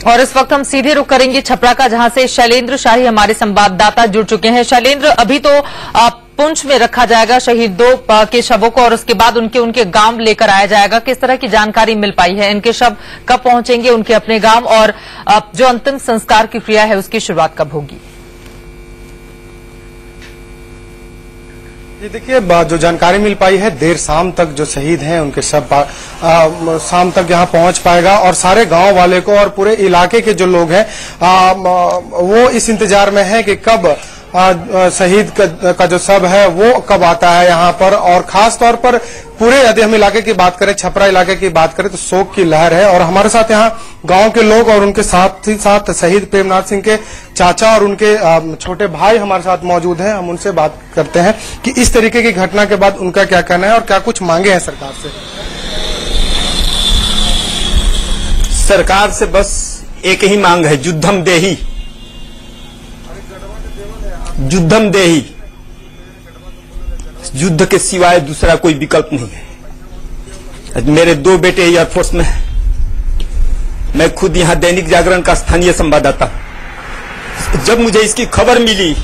और इस वक्त हम सीधे रुख करेंगे छपरा का, जहां से शैलेंद्र शाही हमारे संवाददाता जुड़ चुके हैं। शैलेंद्र, अभी तो पुंछ में रखा जाएगा शहीदों के शवों को और उसके बाद उनके गांव लेकर आया जाएगा। किस तरह की जानकारी मिल पाई है? इनके शव कब पहुंचेंगे उनके अपने गांव, और जो अंतिम संस्कार की क्रिया है उसकी शुरुआत कब होगी? ये देखिए, जो जानकारी मिल पाई है, देर शाम तक जो शहीद हैं उनके सब शाम तक यहाँ पहुंच पाएगा और सारे गांव वाले को और पूरे इलाके के जो लोग हैं वो इस इंतजार में है कि कब शहीद का जो शव है वो कब आता है यहाँ पर। और खास तौर पर पूरे यदि हम इलाके की बात करें, छपरा इलाके की बात करें, तो शोक की लहर है। और हमारे साथ यहाँ गांव के लोग और उनके साथ ही साथ शहीद प्रेमनाथ सिंह के चाचा और उनके छोटे भाई हमारे साथ मौजूद हैं। हम उनसे बात करते हैं कि इस तरीके की घटना के बाद उनका क्या कहना है और क्या कुछ मांगे हैं सरकार से। सरकार से बस एक ही मांग है, युद्धम देही, युद्धम देही। युद्ध के सिवाय दूसरा कोई विकल्प नहीं है। मेरे 2 बेटे एयरफोर्स में हैं। मैं खुद यहां दैनिक जागरण का स्थानीय संवाददाता हूं। जब मुझे इसकी खबर मिली,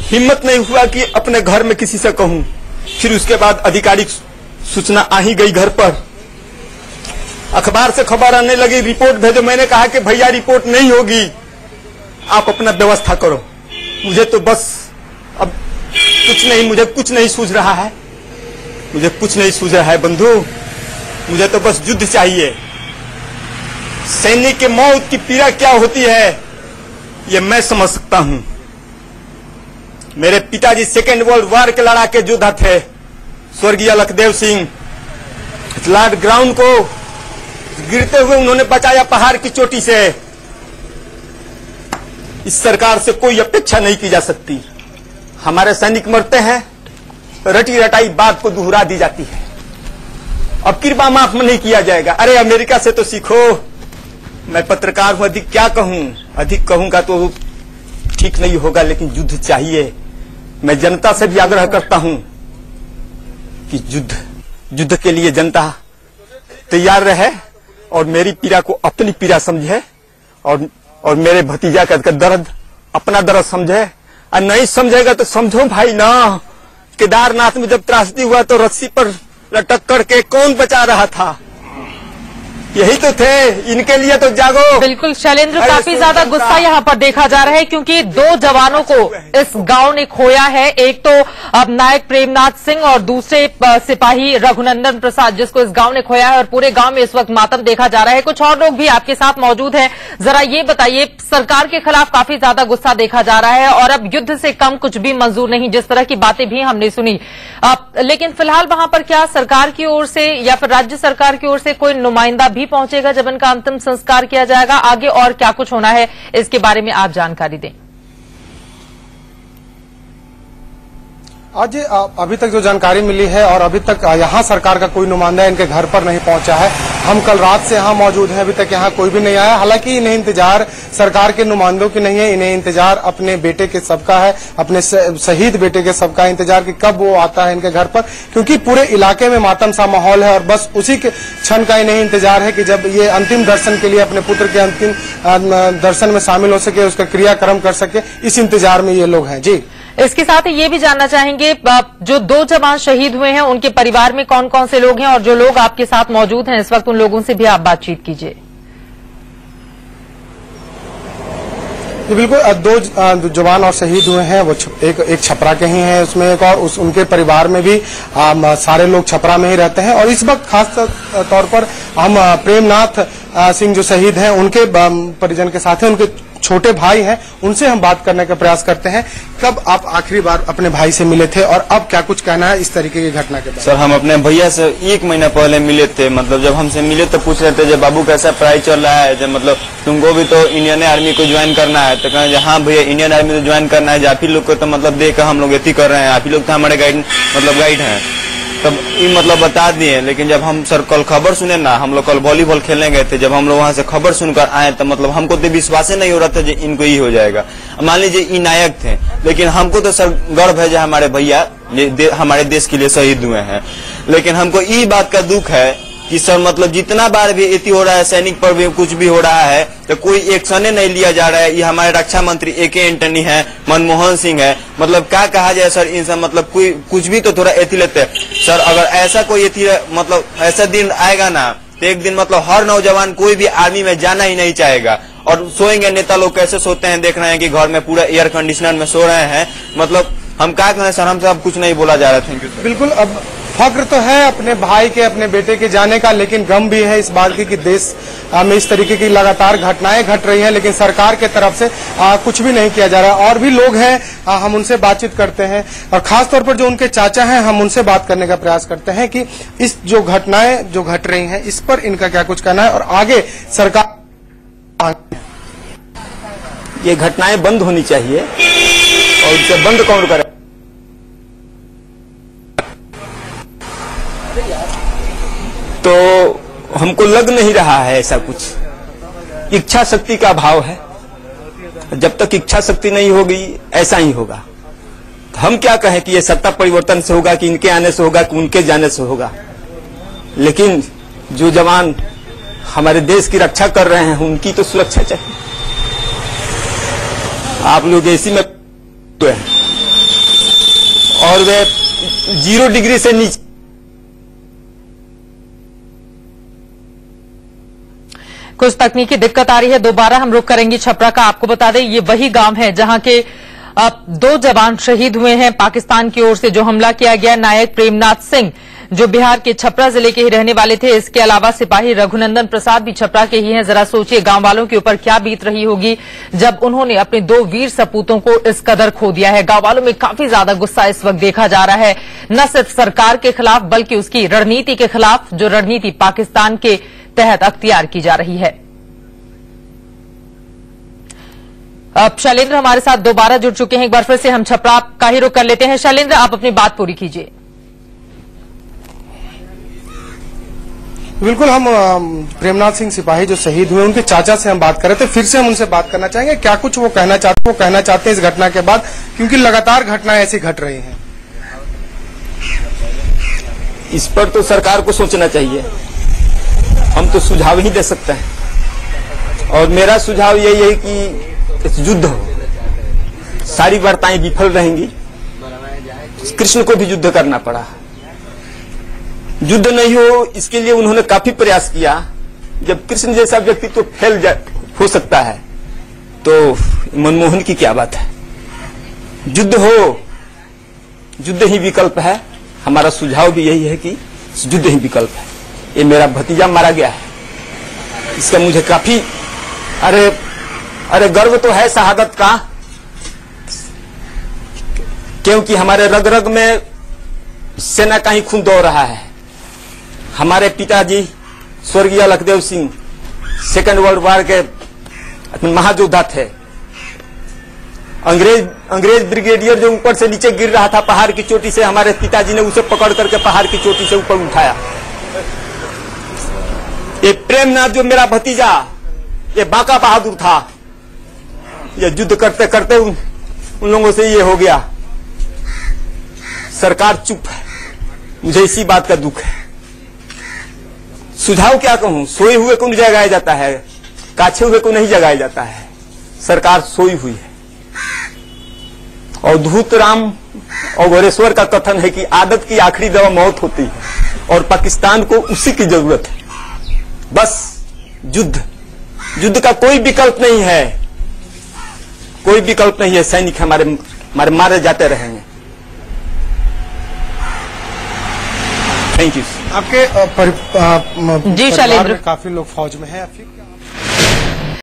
हिम्मत नहीं हुआ कि अपने घर में किसी से कहूं। फिर उसके बाद आधिकारिक सूचना आ ही गई घर पर। अखबार से खबर आने लगी, रिपोर्ट भेजो। मैंने कहा कि भैया रिपोर्ट नहीं होगी, आप अपना व्यवस्था करो। मुझे तो बस अब कुछ नहीं, मुझे कुछ नहीं सूझ रहा है, मुझे कुछ नहीं सूझ रहा है बंधु। मुझे तो बस युद्ध चाहिए। सैनिक के मौत की पीड़ा क्या होती है ये मैं समझ सकता हूं। मेरे पिताजी सेकेंड वर्ल्ड वॉर के लड़ाके योद्धा थे, स्वर्गीय लखदेव सिंह। लार्ड ग्राउंड को गिरते हुए उन्होंने बचाया पहाड़ की चोटी से। इस सरकार से कोई अपेक्षा नहीं की जा सकती। हमारे सैनिक मरते हैं, रटी रटाई बात को दोहरा दी जाती है। अब कृपा माफ नहीं किया जाएगा। अरे अमेरिका से तो सीखो। मैं पत्रकार हूं, अधिक क्या कहूं, अधिक कहूंगा तो ठीक नहीं होगा, लेकिन युद्ध चाहिए। मैं जनता से भी आग्रह करता हूं कि युद्ध के लिए जनता तैयार रहे और मेरी पीड़ा को अपनी पीड़ा समझे और मेरे भतीजा का दर्द अपना दर्द समझे। और नहीं समझेगा तो समझो भाई ना, केदारनाथ में जब त्रासदी हुआ तो रस्सी पर लटक करके कौन बचा रहा था? यही तो थे। इनके लिए तो जागो। बिल्कुल शैलेंद्र, काफी ज्यादा गुस्सा यहाँ पर देखा जा रहा है क्योंकि 2 जवानों को इस गांव ने खोया है। एक तो अब नायक प्रेमनाथ सिंह और दूसरे सिपाही रघुनंदन प्रसाद, जिसको इस गांव ने खोया है। और पूरे गांव में इस वक्त मातम देखा जा रहा है। कुछ और लोग भी आपके साथ मौजूद हैं। जरा ये बताइए, सरकार के खिलाफ काफी ज्यादा गुस्सा देखा जा रहा है और अब युद्ध से कम कुछ भी मंजूर नहीं, जिस तरह की बातें भी हमने सुनी। लेकिन फिलहाल वहां पर क्या सरकार की ओर से या फिर राज्य सरकार की ओर से कोई नुमाइंदा भी पहुंचेगा जब इनका अंतिम संस्कार किया जाएगा? आगे और क्या कुछ होना है इसके बारे में आप जानकारी दें। आज अभी तक जो जानकारी मिली है और अभी तक यहाँ सरकार का कोई नुमाइंदा इनके घर पर नहीं पहुंचा है। हम कल रात से यहाँ मौजूद हैं, अभी तक यहाँ कोई भी नहीं आया। हालांकि इन्हें इंतजार सरकार के नुमाइंदों की नहीं है, इन्हें इंतजार अपने बेटे के सबका है, अपने शहीद बेटे के सबका इंतजार कि कब वो आता है इनके घर पर। क्योंकि पूरे इलाके में मातम सा माहौल है और बस उसी के क्षण का इन्हें इंतजार है कि जब ये अंतिम दर्शन के लिए अपने पुत्र के अंतिम दर्शन में शामिल हो सके, उसका क्रियाक्रम कर सके, इस इंतजार में ये लोग हैं। जी, इसके साथ ही ये भी जानना चाहेंगे, जो 2 जवान शहीद हुए हैं उनके परिवार में कौन कौन से लोग हैं और जो लोग आपके साथ मौजूद हैं इस वक्त, उन लोगों से भी आप बातचीत कीजिए। बिल्कुल, 2 जवान और शहीद हुए हैं, वो एक छपरा के ही हैं, उसमें एक और उनके परिवार में भी सारे लोग छपरा में ही रहते हैं। और इस वक्त खास तौर पर हम प्रेमनाथ सिंह जो शहीद हैं उनके परिजन के साथ हैं, उनके छोटे भाई हैं, उनसे हम बात करने का प्रयास करते हैं। कब आप आखिरी बार अपने भाई से मिले थे और अब क्या कुछ कहना है इस तरीके की घटना के बाद? सर, हम अपने भैया से 1 महीना पहले मिले थे। मतलब जब हमसे मिले तो पूछ रहे थे जब बाबू कैसा पढ़ाई चल रहा है, जब मतलब तुमको भी तो इंडियन आर्मी को ज्वाइन करना है। तो कहें हाँ भैया इंडियन आर्मी तो ज्वाइन करना है, आप ही लोग को तो मतलब देख हम लोग एथी कर रहे हैं, आप ही लोग तो हमारे गाइड हैं। तब ये मतलब बता दिए। लेकिन जब हम सर कल खबर सुने ना, हम लोग कल वॉलीबॉल खेलने गए थे, जब हम लोग वहां से खबर सुनकर आए तो मतलब हमको तो विश्वास नहीं हो रहा था कि इनको ही हो जाएगा। मान लीजिए ये नायक थे, लेकिन हमको तो सर गर्व है जो हमारे भैया हमारे देश के लिए शहीद हुए हैं। लेकिन हमको ये बात का दुख है कि सर मतलब जितना बार भी इति हो रहा है, सैनिक पर भी कुछ भी हो रहा है तो कोई एक्शन नहीं लिया जा रहा है। ये हमारे रक्षा मंत्री A.K. एंटनी है, मनमोहन सिंह है, मतलब क्या कहा जाए सर इन सब, मतलब कोई कुछ भी तो थोड़ा एथी लेते हैं सर। अगर ऐसा कोई एथी मतलब ऐसा दिन आएगा ना तो एक दिन मतलब हर नौजवान कोई भी आर्मी में जाना ही नहीं चाहेगा। और सोएंगे नेता लोग कैसे सोते हैं देख रहे हैं कि घर में पूरा एयर कंडीशनर में सो रहे हैं। मतलब हम क्या करें सर, हमसे अब कुछ नहीं बोला जा रहा। Thank you. बिल्कुल, अब फक्र तो है अपने भाई के, अपने बेटे के जाने का, लेकिन गम भी है इस बात की कि देश में इस तरीके की लगातार घटनाएं घट रही हैं, लेकिन सरकार के तरफ से कुछ भी नहीं किया जा रहा। और भी लोग हैं, हम उनसे बातचीत करते हैं और खासतौर पर जो उनके चाचा हैं, हम उनसे बात करने का प्रयास करते हैं कि इस जो घटनाएं जो घट रही हैं इस पर इनका क्या कुछ कहना है और आगे सरकार। ये घटनाएं बंद होनी चाहिए और इसे बंद कौन करे? तो हमको लग नहीं रहा है ऐसा कुछ। इच्छा शक्ति का अभाव है, जब तक इच्छा शक्ति नहीं होगी ऐसा ही होगा। तो हम क्या कहें कि ये सत्ता परिवर्तन से होगा कि इनके आने से होगा कि उनके जाने से होगा, लेकिन जो जवान हमारे देश की रक्षा कर रहे हैं उनकी तो सुरक्षा चाहिए। आप लोग एसी में और वे 0 डिग्री से नीचे। कुछ तकनीकी दिक्कत आ रही है, दोबारा हम रुक करेंगे छपरा का। आपको बता दें ये वही गांव है जहां के 2 जवान शहीद हुए हैं पाकिस्तान की ओर से जो हमला किया गया। नायक प्रेमनाथ सिंह जो बिहार के छपरा जिले के ही रहने वाले थे, इसके अलावा सिपाही रघुनंदन प्रसाद भी छपरा के ही हैं। जरा सोचिए गांव वालों के ऊपर क्या बीत रही होगी जब उन्होंने अपने 2 वीर सपूतों को इस कदर खो दिया है। गांव वालों में काफी ज्यादा गुस्सा इस वक्त देखा जा रहा है, न सिर्फ सरकार के खिलाफ बल्कि उसकी रणनीति के खिलाफ, जो रणनीति पाकिस्तान के तहत अख्तियार की जा रही है। अब शैलेंद्र हमारे साथ दोबारा जुड़ चुके हैं, एक बार फिर से हम छपरा का ही रुख कर लेते हैं। शैलेंद्र, आप अपनी बात पूरी कीजिए। बिल्कुल, हम प्रेमनाथ सिंह सिपाही जो शहीद हुए उनके चाचा से हम बात कर रहे थे, फिर से हम उनसे बात करना चाहेंगे क्या कुछ वो कहना चाहते हैं इस घटना के बाद, क्योंकि लगातार घटनाएं ऐसी घट रही हैं। इस पर तो सरकार को सोचना चाहिए, हम तो सुझाव ही दे सकते हैं। और मेरा सुझाव यही है कि युद्ध हो, सारी वार्ताएं विफल रहेंगी। कृष्ण को भी युद्ध करना पड़ा, युद्ध नहीं हो इसके लिए उन्होंने काफी प्रयास किया। जब कृष्ण जैसा व्यक्तित्व फैल हो सकता है तो मनमोहन की क्या बात है। युद्ध हो, युद्ध ही विकल्प है। हमारा सुझाव भी यही है कि युद्ध ही विकल्प है। ये मेरा भतीजा मारा गया है, इसका मुझे काफी अरे गर्व तो है शहादत का, क्योंकि हमारे रग रग में सेना का ही खून दौड़ रहा है। हमारे पिताजी स्वर्गीय लखदेव सिंह सेकेंड वर्ल्ड वॉर के महायोद्धा थे। अंग्रेज ब्रिगेडियर जो ऊपर से नीचे गिर रहा था पहाड़ की चोटी से, हमारे पिताजी ने उसे पकड़ करके पहाड़ की चोटी से ऊपर उठाया। ये प्रेमनाथ जो मेरा भतीजा, ये बांका बहादुर था। ये युद्ध करते करते उन लोगों से ये हो गया। सरकार चुप है, मुझे इसी बात का दुख है। सुझाव क्या कहूं, सोए हुए को नहीं जगाया जाता है, काछे हुए को नहीं जगाया जाता है। सरकार सोई हुई है। और धूतराम और गोरेश्वर का कथन है कि आदत की आखिरी दवा मौत होती है, और पाकिस्तान को उसी की जरूरत है। बस युद्ध का कोई विकल्प नहीं है, कोई विकल्प नहीं है। सैनिक हमारे मारे जाते रहेंगे। Thank you. आपके जी शैलेंद्र, काफी लोग फौज में हैं।